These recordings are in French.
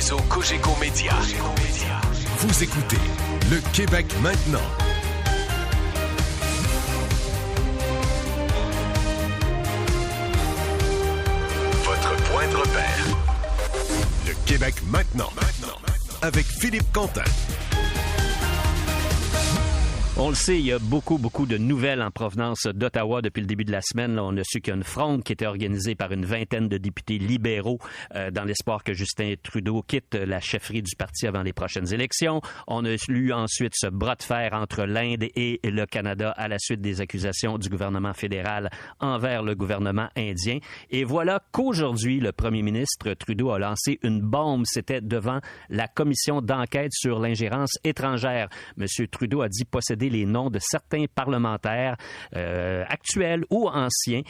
réseau Cogeco Média. Vous écoutez Le Québec maintenant. Votre point de repère. Le Québec maintenant. Avec Philippe Quentin. On le sait, il y a beaucoup de nouvelles en provenance d'Ottawa depuis le début de la semaine. Là, on a su qu'il y a une fronde qui était organisée par une vingtaine de députés libéraux dans l'espoir que Justin Trudeau quitte la chefferie du parti avant les prochaines élections. On a lu ensuite ce bras de fer entre l'Inde et le Canada à la suite des accusations du gouvernement fédéral envers le gouvernement indien. Et voilà qu'aujourd'hui, le premier ministre Trudeau a lancé une bombe. C'était devant la commission d'enquête sur l'ingérence étrangère. Monsieur Trudeau a dit posséder les noms de certains parlementaires actuels ou anciens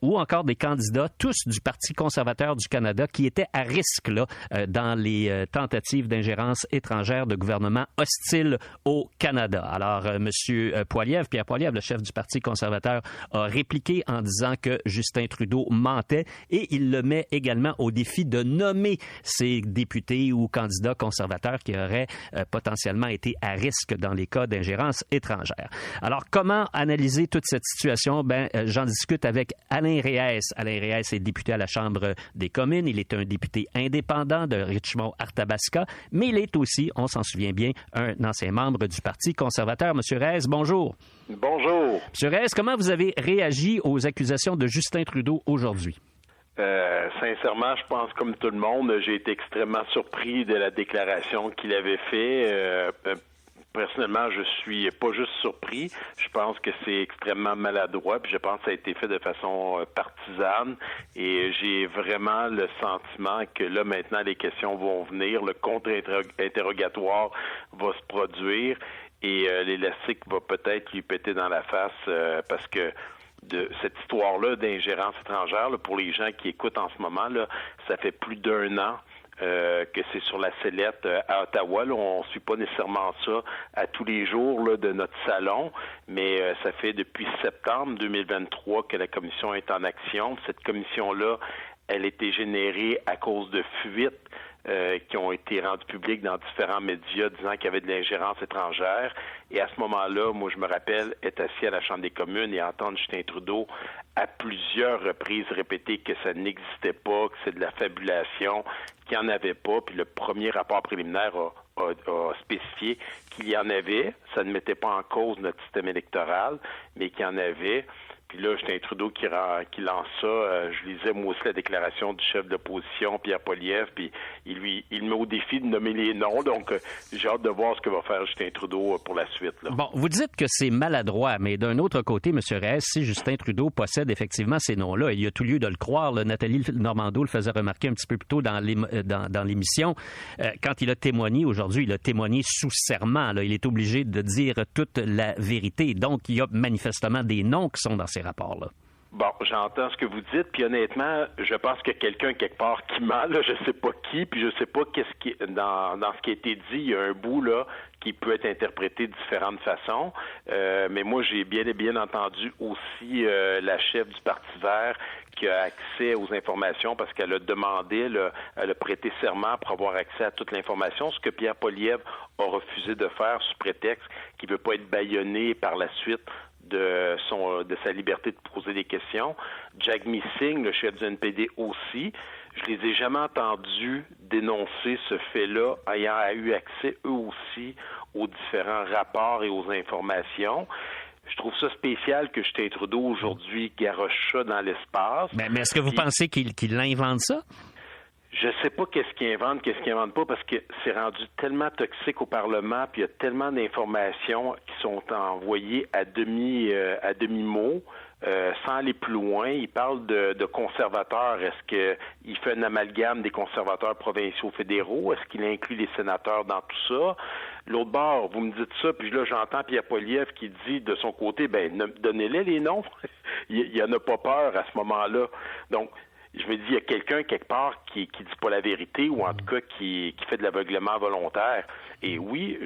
ou encore des candidats, tous du Parti conservateur du Canada, qui étaient à risque là, dans les tentatives d'ingérence étrangère de gouvernements hostiles au Canada. Alors, M. Poilievre, Pierre Poilievre, le chef du Parti conservateur, a répliqué en disant que Justin Trudeau mentait et il le met également au défi de nommer ces députés ou candidats conservateurs qui auraient potentiellement été à risque dans les cas d'ingérence étrangère. Alors, comment analyser toute cette situation? J'en discute avec Alain Reyes. Alain Reyes est député à la Chambre des communes. Il est un député indépendant de Richmond-Arthabasca, mais il est aussi, on s'en souvient bien, un ancien membre du Parti conservateur. Monsieur Reyes, bonjour. Bonjour. Monsieur Reyes, comment vous avez réagi aux accusations de Justin Trudeau aujourd'hui? Sincèrement, je pense comme tout le monde, j'ai été extrêmement surpris de la déclaration qu'il avait fait. Personnellement, je suis pas juste surpris. Je pense que c'est extrêmement maladroit, puis je pense que ça a été fait de façon partisane. Et j'ai vraiment le sentiment que là, maintenant, les questions vont venir, le contre-interrogatoire va se produire et l'élastique va peut-être lui péter dans la face parce que de cette histoire-là d'ingérence étrangère, là, pour les gens qui écoutent en ce moment, là, ça fait plus d'1 an que c'est sur la sellette à Ottawa. Là, on ne suit pas nécessairement ça à tous les jours là, de notre salon, mais ça fait depuis septembre 2023 que la commission est en action. Cette commission-là, elle a été générée à cause de fuites qui ont été rendues publiques dans différents médias disant qu'il y avait de l'ingérence étrangère. Et à ce moment-là, moi, je me rappelle être assis à la Chambre des communes et entendre Justin Trudeau à plusieurs reprises répéter que ça n'existait pas, que c'est de la fabulation, qu'il n'y en avait pas. Puis le premier rapport préliminaire a spécifié qu'il y en avait. Ça ne mettait pas en cause notre système électoral, mais qu'il y en avait. Puis là, Justin Trudeau qui lance ça. Je lisais moi aussi la déclaration du chef de l'opposition, Pierre Poilievre, puis il met au défi de nommer les noms. Donc, j'ai hâte de voir ce que va faire Justin Trudeau pour la suite. Là. Bon, vous dites que c'est maladroit, mais d'un autre côté, M. Reyes, si Justin Trudeau possède effectivement ces noms-là, il y a tout lieu de le croire. Là, Nathalie Normando le faisait remarquer un petit peu plus tôt dans l'émission. Quand il a témoigné aujourd'hui, il a témoigné sous serment. Là. Il est obligé de dire toute la vérité. Donc, il y a manifestement des noms qui sont dans ces rapports-là. Bon, j'entends ce que vous dites, puis honnêtement, je pense qu'il y a quelqu'un quelque part qui ment, là, je sais pas qui, puis je sais pas qu'est-ce qui dans ce qui a été dit, il y a un bout là qui peut être interprété de différentes façons, mais moi j'ai bien entendu aussi la chef du Parti vert qui a accès aux informations parce qu'elle a demandé, elle a prêté serment pour avoir accès à toute l'information, ce que Pierre Poilievre a refusé de faire sous prétexte qu'il veut pas être bâillonné par la suite de sa liberté de poser des questions. Jagmeet Singh, le chef du NPD aussi, je les ai jamais entendus dénoncer ce fait-là, ayant eu accès eux aussi aux différents rapports et aux informations. Je trouve ça spécial que Justin Trudeau aujourd'hui garoche ça dans l'espace. Mais est-ce que vous pensez qu'il invente ça? Je sais pas qu'est-ce qu'il invente pas, parce que c'est rendu tellement toxique au Parlement, puis il y a tellement d'informations qui sont envoyées à demi-mot, sans aller plus loin. Il parle de conservateurs. Est-ce qu'il fait un amalgame des conservateurs provinciaux fédéraux? Est-ce qu'il inclut les sénateurs dans tout ça? L'autre bord, vous me dites ça, puis là, j'entends Pierre Poilievre qui dit de son côté, donnez-les les noms. Il y en a pas peur à ce moment-là. Donc, je me dis, il y a quelqu'un quelque part qui dit pas la vérité ou en tout cas qui fait de l'aveuglement volontaire. Et oui,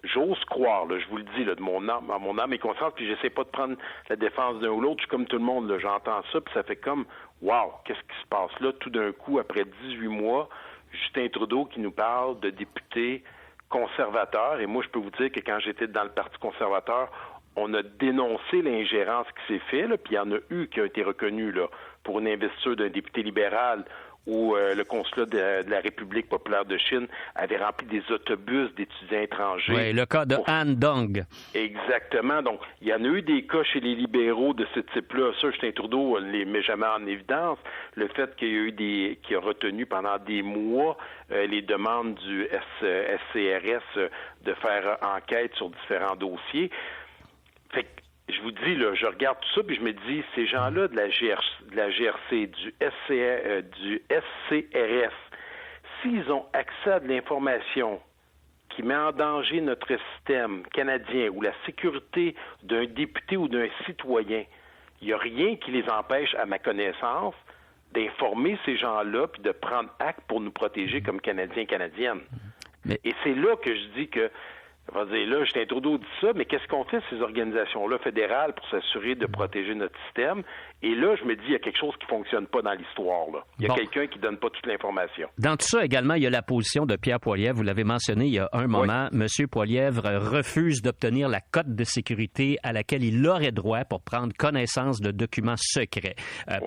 j'ose croire, là, je vous le dis, là, de mon âme et conscience, puis j'essaie pas de prendre la défense d'un ou l'autre, je suis comme tout le monde, là, j'entends ça, puis ça fait comme, wow, qu'est-ce qui se passe là, tout d'un coup, après 18 mois, Justin Trudeau qui nous parle de députés conservateurs, et moi, je peux vous dire que quand j'étais dans le Parti conservateur, on a dénoncé l'ingérence qui s'est faite, puis il y en a eu qui ont été reconnus là, pour une investiture d'un député libéral où le consulat de la République populaire de Chine avait rempli des autobus d'étudiants étrangers. Oui, le cas de Han Dong. Exactement. Donc, il y en a eu des cas chez les libéraux de ce type-là. Ça, Justin Trudeau ne les met jamais en évidence. Le fait qu'il y a eu qu'il a retenu pendant des mois les demandes du SCRS de faire enquête sur différents dossiers. Fait que, je vous dis, là, je regarde tout ça, puis je me dis, ces gens-là de la GRC, du SCRS, s'ils ont accès à de l'information qui met en danger notre système canadien ou la sécurité d'un député ou d'un citoyen, il n'y a rien qui les empêche, à ma connaissance, d'informer ces gens-là puis de prendre acte pour nous protéger comme Canadiens et Canadiennes. Et c'est là que je dis que on va dire, là, Justin Trudeau dit ça, mais qu'est-ce qu'on fait, ces organisations-là fédérales, pour s'assurer de protéger notre système? Et là, je me dis, il y a quelque chose qui ne fonctionne pas dans l'histoire, là. Il y a quelqu'un qui ne donne pas toute l'information. Dans tout ça, également, il y a la position de Pierre Poilievre. Vous l'avez mentionné il y a un moment. Oui. M. Poilievre refuse d'obtenir la cote de sécurité à laquelle il aurait droit pour prendre connaissance de documents secrets.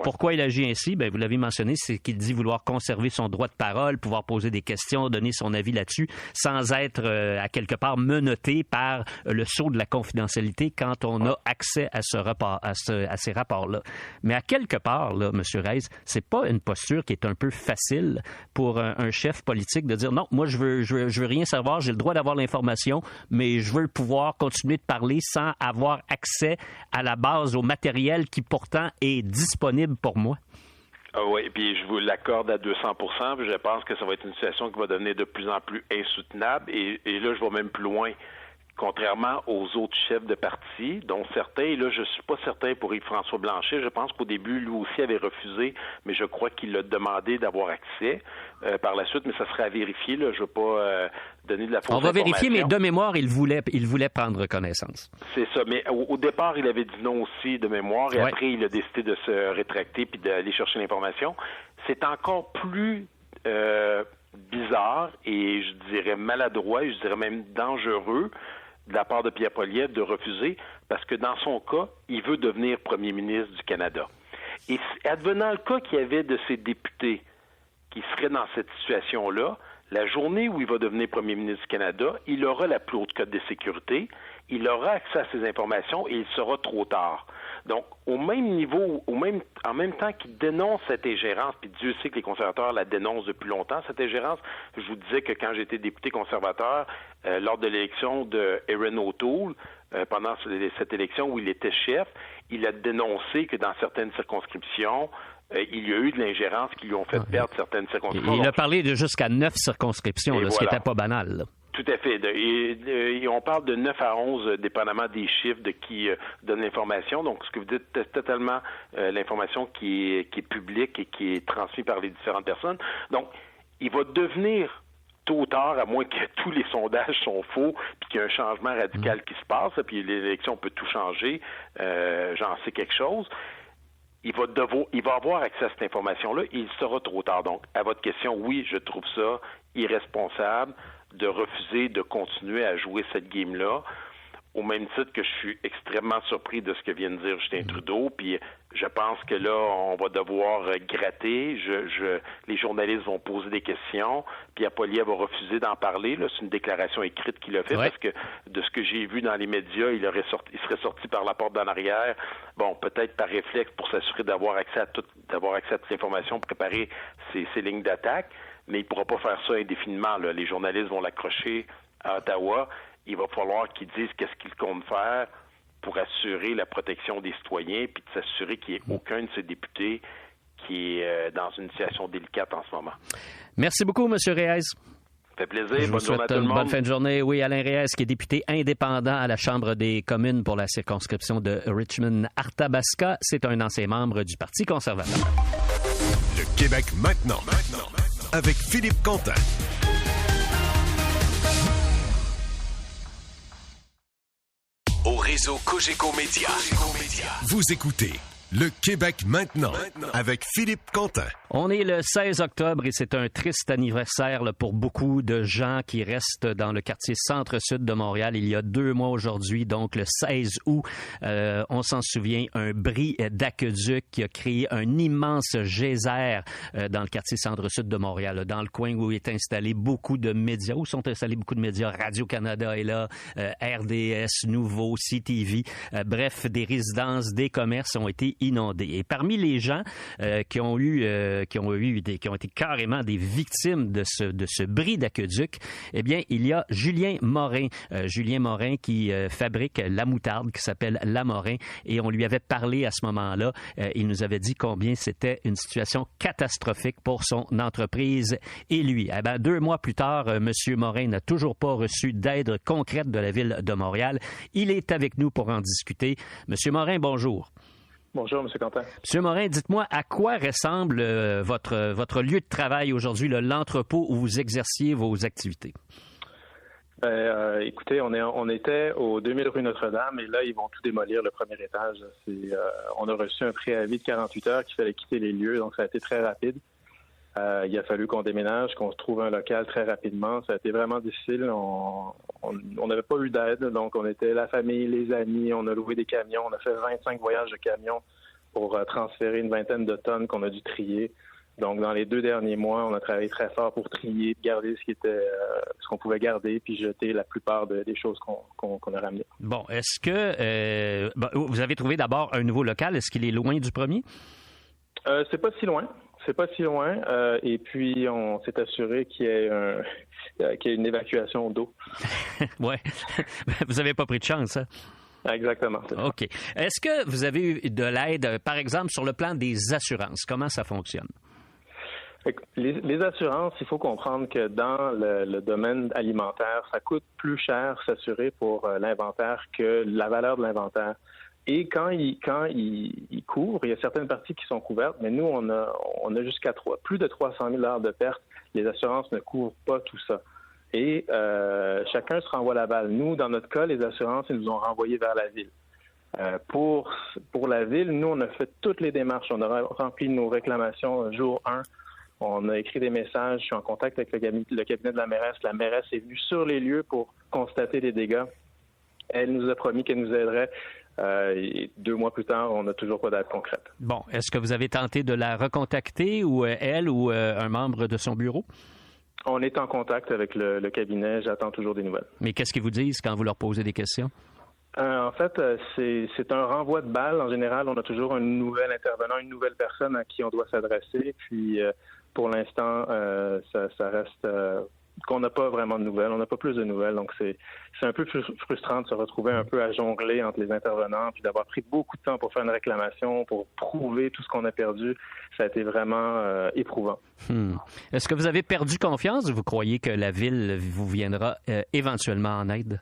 Pourquoi il agit ainsi? Bien, vous l'avez mentionné, c'est qu'il dit vouloir conserver son droit de parole, pouvoir poser des questions, donner son avis là-dessus, sans être, à quelque part, menotté par le sceau de la confidentialité quand on a accès à ces rapports-là. Mais à quelque part, là, M. Reyes, c'est pas une posture qui est un peu facile pour un chef politique de dire non, moi je veux rien savoir, j'ai le droit d'avoir l'information, mais je veux pouvoir continuer de parler sans avoir accès à la base, au matériel qui pourtant est disponible pour moi. Oui, puis je vous l'accorde à 200%, puis je pense que ça va être une situation qui va devenir de plus en plus insoutenable, et là, je vais même plus loin. Contrairement aux autres chefs de parti, dont certains, et là, je suis pas certain pour Yves-François Blanchet, je pense qu'au début, lui aussi avait refusé, mais je crois qu'il a demandé d'avoir accès par la suite, mais ça serait à vérifier, là, je ne veux pas donner de la fausse information. On va vérifier, mais de mémoire, il voulait prendre connaissance. C'est ça, mais au départ, il avait dit non aussi de mémoire, et après, il a décidé de se rétracter puis d'aller chercher l'information. C'est encore plus bizarre et je dirais maladroit, je dirais même dangereux de la part de Pierre Poilievre de refuser, parce que dans son cas, il veut devenir premier ministre du Canada. Et advenant le cas qu'il y avait de ces députés qui seraient dans cette situation-là, la journée où il va devenir premier ministre du Canada, il aura la plus haute cote de sécurité, il aura accès à ces informations et il sera trop tard. Donc, au même niveau, en même temps qu'il dénonce cette ingérence, puis Dieu sait que les conservateurs la dénoncent depuis longtemps, cette ingérence, je vous disais que quand j'étais député conservateur, lors de l'élection de Erin O'Toole, pendant cette élection où il était chef, il a dénoncé que dans certaines circonscriptions, il y a eu de l'ingérence qui lui ont fait perdre certaines circonscriptions. Il a parlé de jusqu'à 9 circonscriptions, ce qui n'était pas banal, là. Tout à fait. Et on parle de 9 à 11, dépendamment des chiffres de qui donne l'information. Donc, ce que vous dites, c'est totalement l'information qui est publique et qui est transmise par les différentes personnes. Donc, il va devenir tôt ou tard, à moins que tous les sondages sont faux, puis qu'il y a un changement radical qui se passe, puis l'élection peut tout changer, j'en sais quelque chose. Il va avoir accès à cette information-là et il sera trop tard. Donc, à votre question, oui, je trouve ça irresponsable de refuser de continuer à jouer cette game-là, au même titre que je suis extrêmement surpris de ce que vient de dire Justin Trudeau, puis je pense que là, on va devoir gratter, les journalistes vont poser des questions, Pierre Poilievre va refuser d'en parler, là, c'est une déclaration écrite qu'il a faite, parce que de ce que j'ai vu dans les médias, il serait sorti par la porte d'en arrière, bon, peut-être par réflexe pour s'assurer d'avoir accès à toute l'information, préparer ses lignes d'attaque, mais il ne pourra pas faire ça indéfiniment, là. Les journalistes vont l'accrocher à Ottawa. Il va falloir qu'ils disent qu'est-ce qu'ils comptent faire pour assurer la protection des citoyens puis de s'assurer qu'il n'y ait aucun de ces députés qui est dans une situation délicate en ce moment. Merci beaucoup, M. Reyes. Ça fait plaisir. Bonne journée à tout le monde. Bonne fin de journée. Oui, Alain Reyes, qui est député indépendant à la Chambre des communes pour la circonscription de Richmond-Arthabasca. C'est un ancien membre du Parti conservateur. Le Québec maintenant. Avec Philippe Quentin. réseau Cogeco Média. Vous écoutez Le Québec maintenant avec Philippe Quentin. On est le 16 octobre et c'est un triste anniversaire là, pour beaucoup de gens qui restent dans le quartier centre-sud de Montréal. Il y a 2 mois aujourd'hui, donc le 16 août, on s'en souvient, un bris d'aqueduc qui a créé un immense geyser dans le quartier centre-sud de Montréal, là, dans le coin où est installé beaucoup de médias, où sont installés beaucoup de médias. Radio-Canada est là, RDS, Nouveau, CTV, bref, des résidences, des commerces ont été inondés. Et parmi les gens qui ont été carrément des victimes de ce bris d'aqueduc, eh bien, il y a Julien Morin. Julien Morin qui fabrique la moutarde qui s'appelle La Morin. Et on lui avait parlé à ce moment-là. Il nous avait dit combien c'était une situation catastrophique pour son entreprise et lui. Eh bien, 2 mois plus tard, M. Morin n'a toujours pas reçu d'aide concrète de la Ville de Montréal. Il est avec nous pour en discuter. M. Morin, bonjour. Bonjour, M. Quentin. M. Morin, dites-moi, à quoi ressemble votre lieu de travail aujourd'hui, l'entrepôt où vous exerciez vos activités? Écoutez, on était au 2000 rue Notre-Dame et là, ils vont tout démolir, le premier étage. On a reçu un préavis de 48 heures qu'il fallait quitter les lieux, donc ça a été très rapide. Il a fallu qu'on déménage, qu'on se trouve un local très rapidement. Ça a été vraiment difficile. On n'avait pas eu d'aide, donc on était la famille, les amis, on a loué des camions, on a fait 25 voyages de camions pour transférer une vingtaine de tonnes qu'on a dû trier. Donc, dans les 2 derniers mois, on a travaillé très fort pour trier, garder ce qu'on pouvait garder, puis jeter la plupart des choses qu'on a ramenées. Bon, est-ce que vous avez trouvé d'abord un nouveau local? Est-ce qu'il est loin du premier? C'est pas si loin. Et puis, on s'est assuré qu'il y ait une évacuation d'eau. Oui. Vous n'avez pas pris de chance, hein? Exactement. OK. Est-ce que vous avez eu de l'aide, par exemple, sur le plan des assurances? Comment ça fonctionne? Les assurances, il faut comprendre que dans le domaine alimentaire, ça coûte plus cher s'assurer pour l'inventaire que la valeur de l'inventaire. Et quand il court, il y a certaines parties qui sont couvertes, mais nous, on a jusqu'à plus de 300 000 de pertes. Les assurances ne couvrent pas tout ça. Et chacun se renvoie la balle. Nous, dans notre cas, les assurances, ils nous ont renvoyés vers la Ville. Pour la Ville, nous, on a fait toutes les démarches. On a rempli nos réclamations jour 1. On a écrit des messages. Je suis en contact avec le cabinet de la mairesse. La mairesse est venue sur les lieux pour constater les dégâts. Elle nous a promis qu'elle nous aiderait. Et 2 mois plus tard, on n'a toujours pas d'aide concrète. Bon, est-ce que vous avez tenté de la recontacter ou elle ou un membre de son bureau? On est en contact avec le cabinet. J'attends toujours des nouvelles. Mais qu'est-ce qu'ils vous disent quand vous leur posez des questions? En fait, c'est un renvoi de balle. En général, on a toujours un nouvel intervenant, une nouvelle personne à qui on doit s'adresser. Puis, pour l'instant, ça reste qu'on n'a pas vraiment de nouvelles. On n'a pas plus de nouvelles. Donc, c'est un peu frustrant de se retrouver un peu à jongler entre les intervenants puis d'avoir pris beaucoup de temps pour faire une réclamation, pour prouver tout ce qu'on a perdu. Ça a été vraiment éprouvant. Est-ce que vous avez perdu confiance? Vous croyez que la Ville vous viendra éventuellement en aide?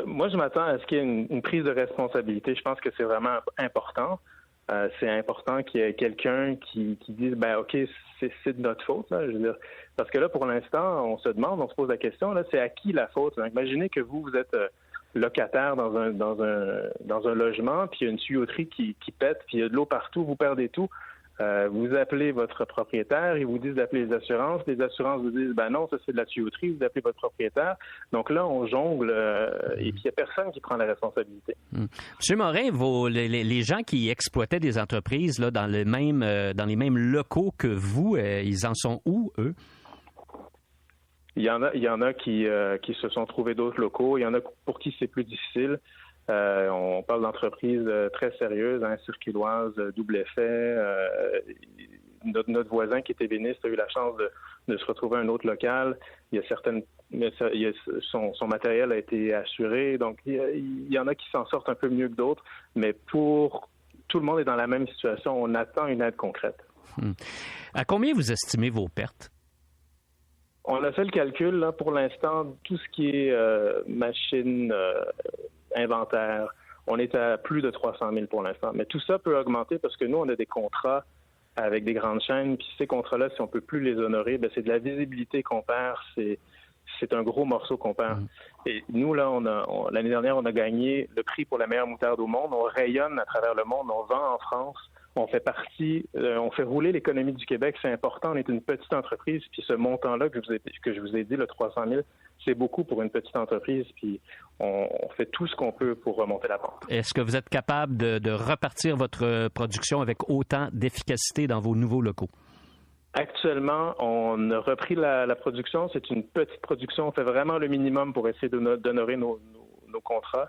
Moi, je m'attends à ce qu'il y ait une prise de responsabilité. Je pense que c'est vraiment important. C'est important qu'il y ait quelqu'un qui dise OK, c'est de notre faute, là, je veux dire. Parce que là, pour l'instant, on se pose la question, là, c'est à qui la faute? Donc, imaginez que vous êtes locataire dans un logement, puis il y a une tuyauterie qui pète, puis il y a de l'eau partout, vous perdez tout. Vous appelez votre propriétaire, ils vous disent d'appeler les assurances vous disent non, ça c'est de la tuyauterie, vous appelez votre propriétaire. Donc là, on jongle et puis il n'y a personne qui prend la responsabilité. Monsieur Morin, les gens qui exploitaient des entreprises là, dans les mêmes locaux que vous, ils en sont où, eux? Il y en a qui se sont trouvés d'autres locaux, il y en a pour qui c'est plus difficile. On parle d'entreprises très sérieuses, circuloises, double effet. Notre voisin qui est ébéniste a eu la chance de se retrouver un autre local. Son matériel a été assuré, donc il y en a qui s'en sortent un peu mieux que d'autres, mais pour tout le monde est dans la même situation. On attend une aide concrète. À combien vous estimez vos pertes? On a fait le calcul, là, pour l'instant, tout ce qui est machine, inventaire, on est à plus de 300 000 pour l'instant. Mais tout ça peut augmenter parce que nous, on a des contrats avec des grandes chaînes, puis ces contrats-là, si on peut plus les honorer, c'est de la visibilité qu'on perd, c'est un gros morceau qu'on perd. Et nous, là, l'année dernière, on a gagné le prix pour la meilleure moutarde au monde. On rayonne à travers le monde, on vend en France. On fait partie, on fait rouler l'économie du Québec, c'est important. On est une petite entreprise, puis ce montant-là que je vous ai dit, le 300 000, c'est beaucoup pour une petite entreprise, puis on fait tout ce qu'on peut pour remonter la pente. Est-ce que vous êtes capable de repartir votre production avec autant d'efficacité dans vos nouveaux locaux? Actuellement, on a repris la production. C'est une petite production. On fait vraiment le minimum pour essayer d'honorer nos contrats.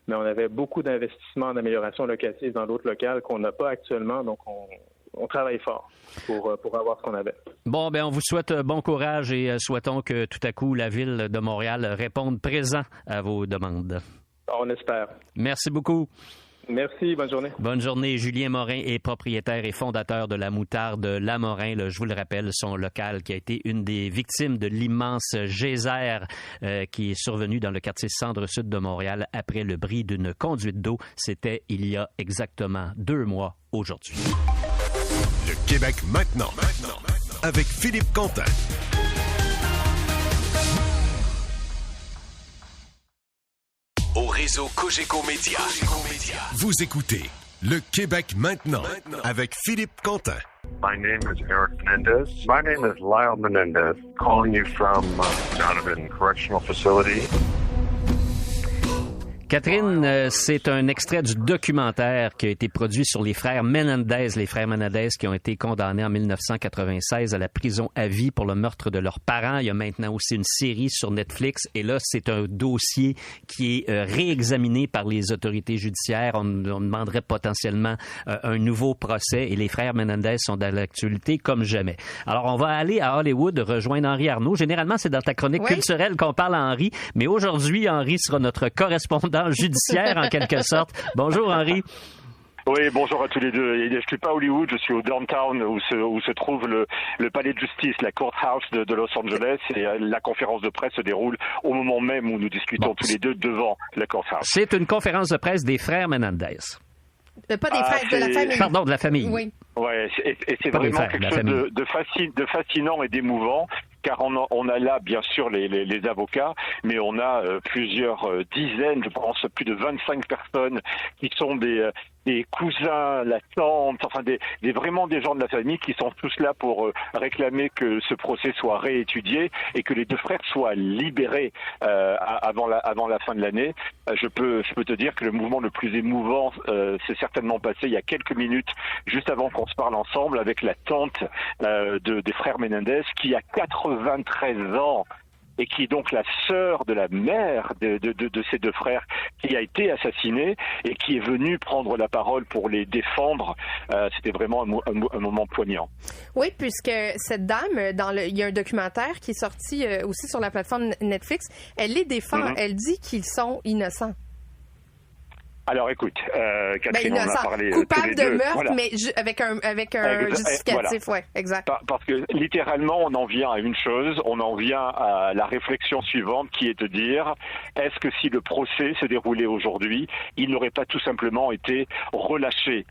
Mais on avait beaucoup d'investissements en amélioration locative dans d'autres locales qu'on n'a pas actuellement. Donc, on travaille fort pour avoir ce qu'on avait. Bon, on vous souhaite bon courage et souhaitons que tout à coup, la Ville de Montréal réponde présent à vos demandes. On espère. Merci beaucoup. Merci, bonne journée. Bonne journée. Julien Morin est propriétaire et fondateur de la moutarde La Morin. Je vous le rappelle, son local qui a été une des victimes de l'immense geyser qui est survenu dans le quartier Centre-Sud de Montréal après le bris d'une conduite d'eau. C'était il y a exactement 2 mois aujourd'hui. Le Québec maintenant. Avec Philippe Quentin. Au réseau Cogeco Média. Vous écoutez Le Québec maintenant avec Philippe Quentin. My name is Eric Menendez. My name is Lyle Menendez, calling you from Donovan Correctional Facility. Catherine, c'est un extrait du documentaire qui a été produit sur les frères Menendez qui ont été condamnés en 1996 à la prison à vie pour le meurtre de leurs parents. Il y a maintenant aussi une série sur Netflix et là, c'est un dossier qui est réexaminé par les autorités judiciaires. On demanderait potentiellement un nouveau procès et les frères Menendez sont dans l'actualité comme jamais. Alors, on va aller à Hollywood rejoindre Henri Arnaud. Généralement, c'est dans ta chronique culturelle qu'on parle à Henri, mais aujourd'hui, Henri sera notre correspondant judiciaire en quelque sorte. Bonjour Henri. Oui, bonjour à tous les deux. Je ne suis pas à Hollywood, je suis au downtown où se trouve le palais de justice, la courthouse de Los Angeles, et la conférence de presse se déroule au moment même où nous discutons tous les deux devant la courthouse. C'est une conférence de presse des frères Menendez. Pas des frères, de la famille. Pardon, de la famille. Oui. Ouais, et c'est pas vraiment quelque chose de fascinant et d'émouvant, car on a là, bien sûr, les avocats, mais on a plusieurs dizaines, je pense, plus de 25 personnes qui sont des cousins, la tante, enfin vraiment des gens de la famille qui sont tous là pour réclamer que ce procès soit réétudié et que les deux frères soient libérés avant la fin de l'année. Je peux te dire que le mouvement le plus émouvant s'est certainement passé il y a quelques minutes, juste avant qu'on se parle ensemble, avec la tante des frères Menendez qui a 93 ans et qui est donc la sœur de la mère de ces deux frères qui a été assassinée et qui est venue prendre la parole pour les défendre. C'était vraiment un moment poignant. Oui, puisque cette dame, il y a un documentaire qui est sorti aussi sur la plateforme Netflix, elle les défend, elle dit qu'ils sont innocents. Alors écoute, Catherine, on en a parlé coupable tous les de deux. meurtre, Voilà. mais avec un justificatif, voilà. Ouais, exact. Parce que littéralement, on en vient à une chose, on en vient à la réflexion suivante qui est de dire, est-ce que si le procès se déroulait aujourd'hui, il n'aurait pas tout simplement été relâché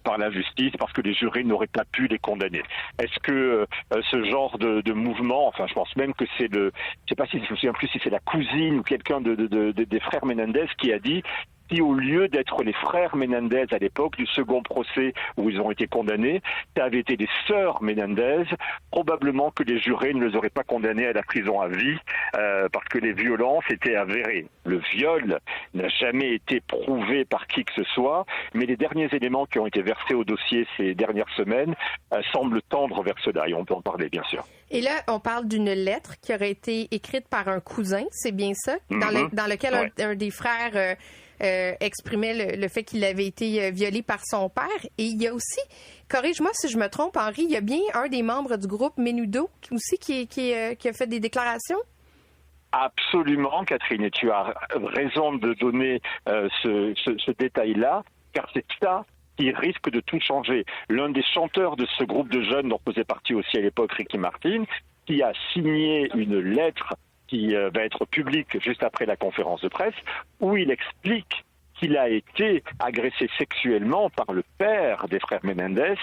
par la justice parce que les jurés n'auraient pas pu les condamner? Est-ce que ce genre de mouvement, enfin je pense même que je sais pas si je me souviens plus si c'est la cousine ou quelqu'un des frères Menendez qui a dit, si au lieu d'être les frères Menendez à l'époque du second procès où ils ont été condamnés, ça avait été les sœurs Menendez, probablement que les jurés ne les auraient pas condamnés à la prison à vie parce que les violences étaient avérées. Le viol n'a jamais été prouvé par qui que ce soit, mais les derniers éléments qui ont été versés au dossier ces dernières semaines semblent tendre vers cela, et on peut en parler bien sûr. Et là, on parle d'une lettre qui aurait été écrite par un cousin, c'est bien ça, dans lequel un des frères exprimait le fait qu'il avait été violé par son père. Et il y a aussi, corrige-moi si je me trompe, Henri, il y a bien un des membres du groupe Menudo aussi qui a fait des déclarations? Absolument, Catherine, et tu as raison de donner ce détail-là, car c'est ça qui risque de tout changer. L'un des chanteurs de ce groupe de jeunes dont faisait partie aussi à l'époque Ricky Martin, qui a signé une lettre qui va être publique juste après la conférence de presse, où il explique qu'il a été agressé sexuellement par le père des frères Menendez,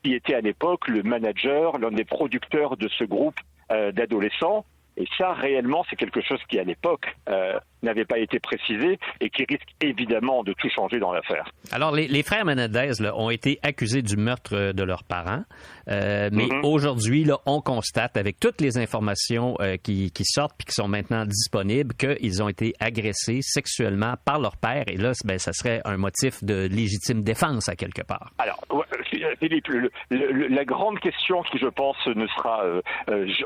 qui était à l'époque le manager, l'un des producteurs de ce groupe d'adolescents, Et ça, réellement, c'est quelque chose qui, à l'époque, n'avait pas été précisé et qui risque évidemment de tout changer dans l'affaire. Alors, les frères Menendez là, ont été accusés du meurtre de leurs parents, mais aujourd'hui, là, on constate, avec toutes les informations qui sortent puis qui sont maintenant disponibles, qu'ils ont été agressés sexuellement par leur père. Et là, ben, ça serait un motif de légitime défense, à quelque part. Alors, Philippe, la grande question qui, je pense, ne sera...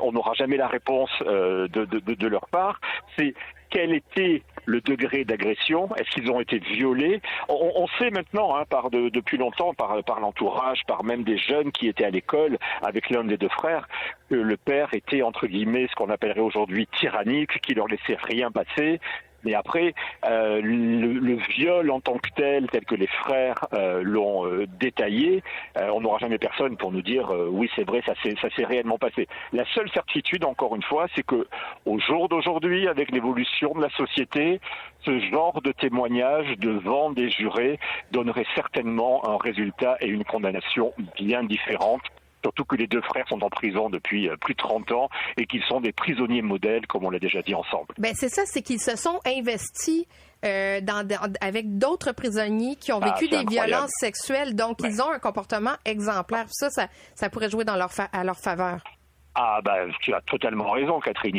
on n'aura jamais la réponse de leur part, c'est quel était le degré d'agression? Est-ce qu'ils ont été violés? On sait maintenant, depuis longtemps, par l'entourage, par même des jeunes qui étaient à l'école avec l'un des deux frères, que le père était, entre guillemets, ce qu'on appellerait aujourd'hui tyrannique, qui leur laissait rien passer. Mais après, le viol en tant que tel que les frères l'ont détaillé, on n'aura jamais personne pour nous dire oui, c'est vrai, ça s'est réellement passé. La seule certitude, encore une fois, c'est que au jour d'aujourd'hui, avec l'évolution de la société, ce genre de témoignage devant des jurés donnerait certainement un résultat et une condamnation bien différente. Surtout que les deux frères sont en prison depuis plus de 30 ans et qu'ils sont des prisonniers modèles, comme on l'a déjà dit ensemble. Ben c'est ça, c'est qu'ils se sont investis avec d'autres prisonniers qui ont vécu des violences sexuelles. Donc, ils ont un comportement exemplaire. Ça pourrait jouer à leur faveur. Ah tu as totalement raison, Catherine.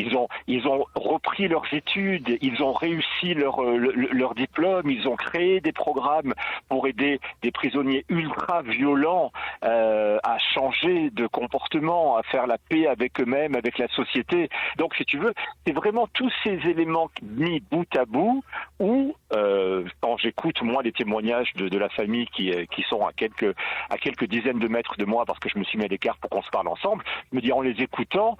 Ils ont repris leurs études, ils ont réussi leur diplôme, ils ont créé des programmes pour aider des prisonniers ultra violents à changer de comportement, à faire la paix avec eux-mêmes, avec la société. Donc, si tu veux, c'est vraiment tous ces éléments mis bout à bout où, quand j'écoute moi les témoignages de la famille qui sont à quelques dizaines de mètres de moi parce que je me suis mis à l'écart pour qu'on se parle ensemble, je me dis en les écoutant,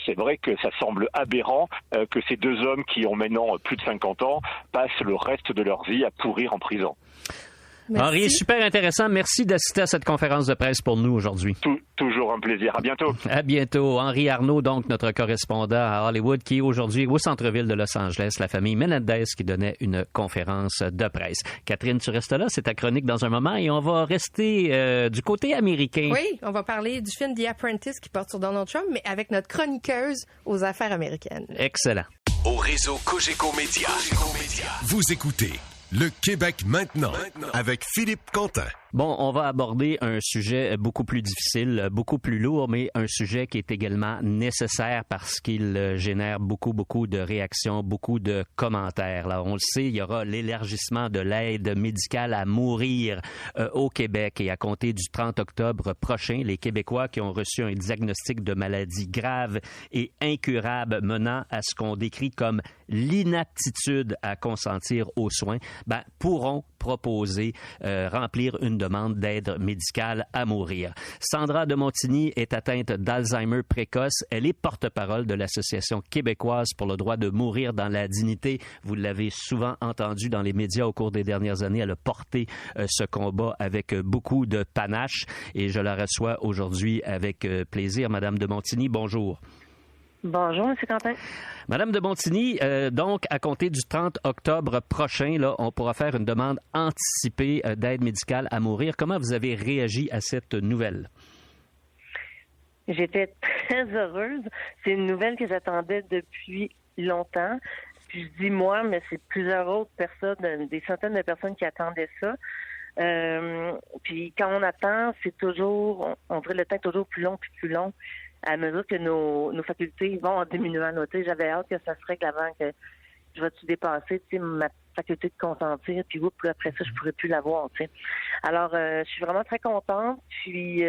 c'est vrai que ça semble aberrant que ces deux hommes qui ont maintenant plus de 50 ans passent le reste de leur vie à pourrir en prison. Merci. Henri, super intéressant. Merci d'assister à cette conférence de presse pour nous aujourd'hui. Toujours un plaisir. À bientôt. À bientôt. Henri Arnaud, donc notre correspondant à Hollywood, qui est aujourd'hui au centre-ville de Los Angeles, la famille Menendez, qui donnait une conférence de presse. Catherine, tu restes là, c'est ta chronique dans un moment, et on va rester du côté américain. Oui, on va parler du film The Apprentice qui porte sur Donald Trump, mais avec notre chroniqueuse aux affaires américaines. Excellent. Au réseau Cogeco Média. Vous écoutez Le Québec maintenant avec Philippe Quentin. Bon, on va aborder un sujet beaucoup plus difficile, beaucoup plus lourd, mais un sujet qui est également nécessaire parce qu'il génère beaucoup de réactions, beaucoup de commentaires. Là, on le sait, il y aura l'élargissement de l'aide médicale à mourir au Québec, et à compter du 30 octobre prochain, les Québécois qui ont reçu un diagnostic de maladie grave et incurable menant à ce qu'on décrit comme l'inaptitude à consentir aux soins, pourront proposer, remplir une demande d'aide médicale à mourir. Sandra de Montigny est atteinte d'Alzheimer précoce. Elle est porte-parole de l'Association québécoise pour le droit de mourir dans la dignité. Vous l'avez souvent entendu dans les médias au cours des dernières années. Elle a porté ce combat avec beaucoup de panache, et je la reçois aujourd'hui avec plaisir. Madame de Montigny, bonjour. Bonjour, M. Quentin. Madame de Montigny, donc, à compter du 30 octobre prochain, là, on pourra faire une demande anticipée d'aide médicale à mourir. Comment vous avez réagi à cette nouvelle? J'étais très heureuse. C'est une nouvelle que j'attendais depuis longtemps. Puis je dis moi, mais c'est plusieurs autres personnes, des centaines de personnes qui attendaient ça. Puis quand on attend, c'est toujours, on dirait le temps est toujours plus long. À mesure que nos facultés vont en diminuant. J'avais hâte que ça se règle avant que je vais-tu dépasser ma faculté de consentir, puis après ça, je pourrais plus l'avoir. Alors, je suis vraiment très contente. Puis,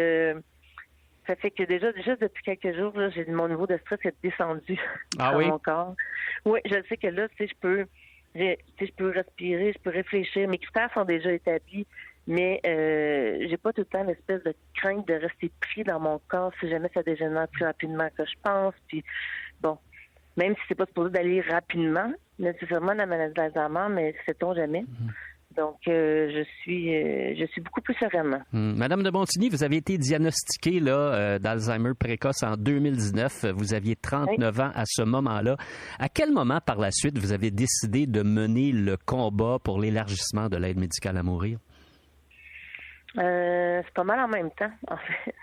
ça fait que déjà depuis quelques jours, là, mon niveau de stress est descendu dans mon corps. Oui, je sais que là, je peux respirer, je peux réfléchir. Mes critères sont déjà établis. Mais j'ai pas tout le temps l'espèce de crainte de rester pris dans mon corps si jamais ça dégénère plus rapidement que je pense. Puis bon, même si c'est pas supposé d'aller rapidement, nécessairement la maladie d'Alzheimer, mais sait-on jamais. Donc je suis beaucoup plus sereine. Madame de Montigny, vous avez été diagnostiquée d'Alzheimer précoce en 2019. Vous aviez 39 ans à ce moment-là. À quel moment par la suite vous avez décidé de mener le combat pour l'élargissement de l'aide médicale à mourir? C'est pas mal en même temps, en fait.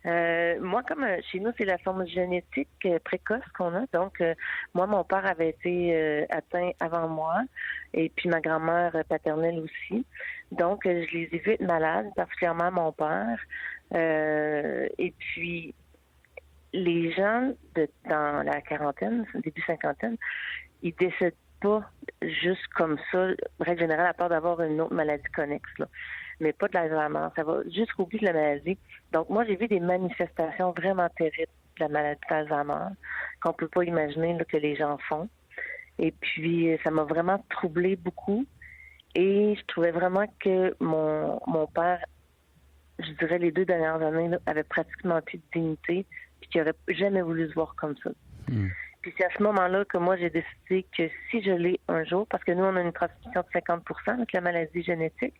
Moi, comme chez nous, c'est la forme génétique précoce qu'on a. Donc, moi, mon père avait été atteint avant moi, et puis ma grand-mère paternelle aussi. Donc, je les ai vus être malades, particulièrement mon père. Et puis, les gens dans la quarantaine, début cinquantaine, ils décèdent pas juste comme ça, règle générale, à part d'avoir une autre maladie connexe, là. Mais pas de l'Alzheimer. Ça va jusqu'au bout de la maladie. Donc, moi, j'ai vu des manifestations vraiment terribles de la maladie d'Alzheimer qu'on peut pas imaginer là, que les gens font. Et puis, ça m'a vraiment troublée beaucoup. Et je trouvais vraiment que mon père, je dirais les 2 dernières années, là, avait pratiquement plus de dignité, puis qu'il n'aurait jamais voulu se voir comme ça. Puis c'est à ce moment-là que moi, j'ai décidé que si je l'ai un jour, parce que nous, on a une transmission de 50% avec la maladie génétique.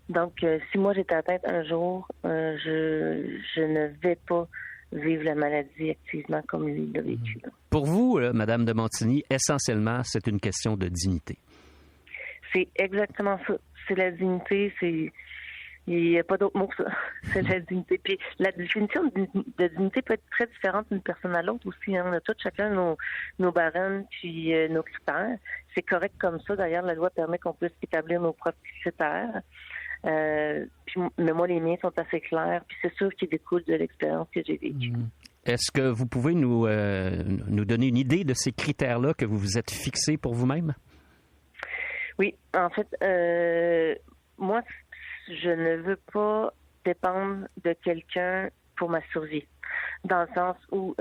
Donc, si moi, j'étais atteinte un jour, je ne vais pas vivre la maladie activement comme lui l'a vécu. Pour vous, Madame de Montigny, essentiellement, c'est une question de dignité. C'est exactement ça. C'est la dignité, il n'y a pas d'autre mot que ça. C'est la dignité. Puis la définition de dignité peut être très différente d'une personne à l'autre aussi. Hein. On a tous chacun nos barèmes puis nos critères. C'est correct comme ça. D'ailleurs, la loi permet qu'on puisse établir nos propres critères. Mais moi, les miens sont assez clairs. Puis c'est sûr qu'ils découlent de l'expérience que j'ai vécue. Est-ce que vous pouvez nous donner une idée de ces critères-là que vous vous êtes fixés pour vous-même? Oui. En fait, moi, je ne veux pas dépendre de quelqu'un pour ma survie. Dans le sens où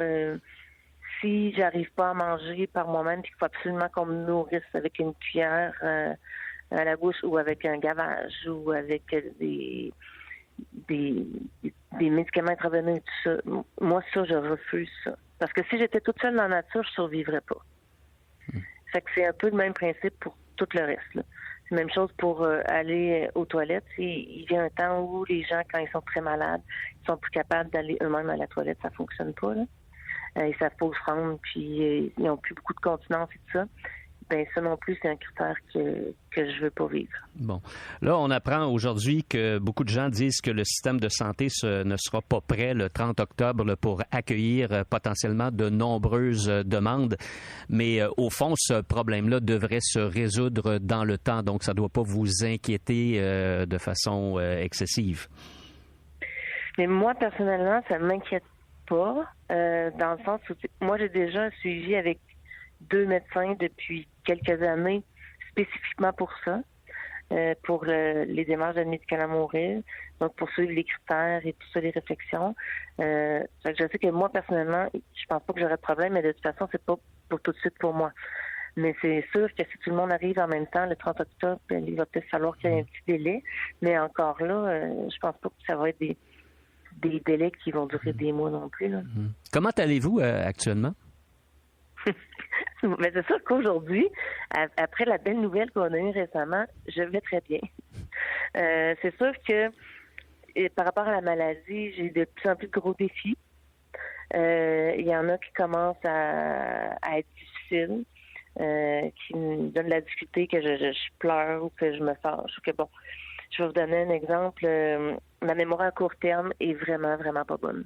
si j'arrive pas à manger par moi-même, puis qu'il faut absolument qu'on me nourrisse avec une cuillère à la bouche ou avec un gavage ou avec des médicaments intraveineux et tout ça, moi, ça, je refuse ça. Parce que si j'étais toute seule dans la nature, je survivrais pas. Fait que c'est un peu le même principe pour tout le reste, là. Même chose pour aller aux toilettes. Il vient un temps où les gens, quand ils sont très malades, ils sont plus capables d'aller eux-mêmes à la toilette. Ça fonctionne pas, là. Ils savent pas où se rendre, puis ils n'ont plus beaucoup de continence et tout ça. Ben ça non plus, c'est un critère que je veux pas vivre. Bon. Là, on apprend aujourd'hui que beaucoup de gens disent que le système de santé ne sera pas prêt le 30 octobre là, pour accueillir potentiellement de nombreuses demandes. Mais au fond, ce problème-là devrait se résoudre dans le temps. Donc, ça ne doit pas vous inquiéter de façon excessive. Mais moi, personnellement, ça ne m'inquiète pas. Dans le sens où moi, j'ai déjà un suivi avec 2 médecins depuis quelques années, spécifiquement pour ça, pour les démarches d'aide médicale à mourir, donc pour suivre les critères et tout ça, les réflexions. Je sais que moi, personnellement, je pense pas que j'aurais de problème, mais de toute façon, c'est pas pour tout de suite pour moi. Mais c'est sûr que si tout le monde arrive en même temps, le 30 octobre, il va peut-être falloir qu'il y ait un petit délai. Mais encore là, je pense pas que ça va être des délais qui vont durer des mois non plus, là. Comment allez-vous actuellement? Mais c'est sûr qu'aujourd'hui, après la belle nouvelle qu'on a eue récemment, je vais très bien. C'est sûr que par rapport à la maladie, j'ai de plus en plus de gros défis. Il y en a qui commencent à être difficiles, qui me donnent la difficulté que je pleure ou que je me fâche. Ou que bon, je vais vous donner un exemple. Ma mémoire à court terme est vraiment, vraiment pas bonne.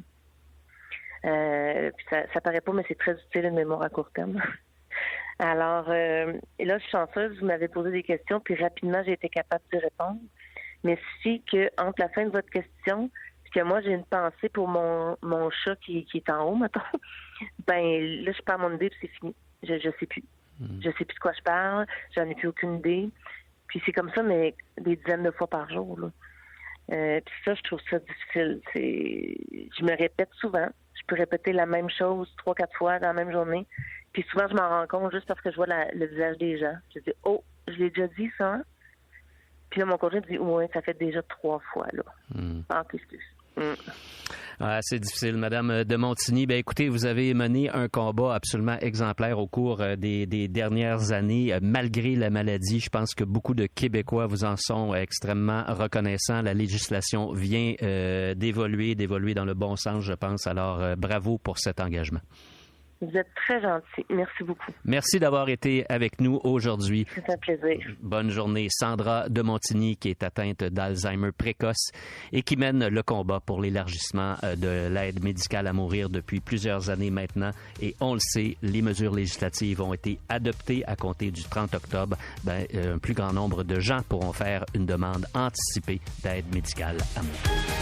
Puis ça paraît pas, mais c'est très utile une mémoire à court terme. Alors, et là, je suis chanceuse, vous m'avez posé des questions, puis rapidement, j'ai été capable de répondre. Mais il suffit qu'entre la fin de votre question, puis que moi, j'ai une pensée pour mon chat qui est en haut, mettons, ben là, je perds mon idée, puis c'est fini. Je sais plus. Je sais plus de quoi je parle, j'en ai plus aucune idée. Puis c'est comme ça, mais des dizaines de fois par jour, là. Puis ça, je trouve ça difficile. Je me répète souvent. Je peux répéter la même chose 3-4 fois dans la même journée. Puis souvent, je m'en rends compte juste parce que je vois le visage des gens. Je dis, oh, je l'ai déjà dit, ça. Hein? Puis là, mon conjoint dit, ouais, ça fait déjà 3 fois, là. Ah, excuse. Ah, c'est difficile, Madame de Montigny. Ben, écoutez, vous avez mené un combat absolument exemplaire au cours des dernières années, malgré la maladie. Je pense que beaucoup de Québécois vous en sont extrêmement reconnaissants. La législation vient d'évoluer dans le bon sens, je pense. Alors, bravo pour cet engagement. Merci beaucoup. Merci. Au revoir. Vous êtes très gentil. Merci beaucoup. Merci d'avoir été avec nous aujourd'hui. C'est un plaisir. Bonne journée. Sandra de Montigny, qui est atteinte d'Alzheimer précoce et qui mène le combat pour l'élargissement de l'aide médicale à mourir depuis plusieurs années maintenant. Et on le sait, les mesures législatives ont été adoptées à compter du 30 octobre. Un plus grand nombre de gens pourront faire une demande anticipée d'aide médicale à mourir.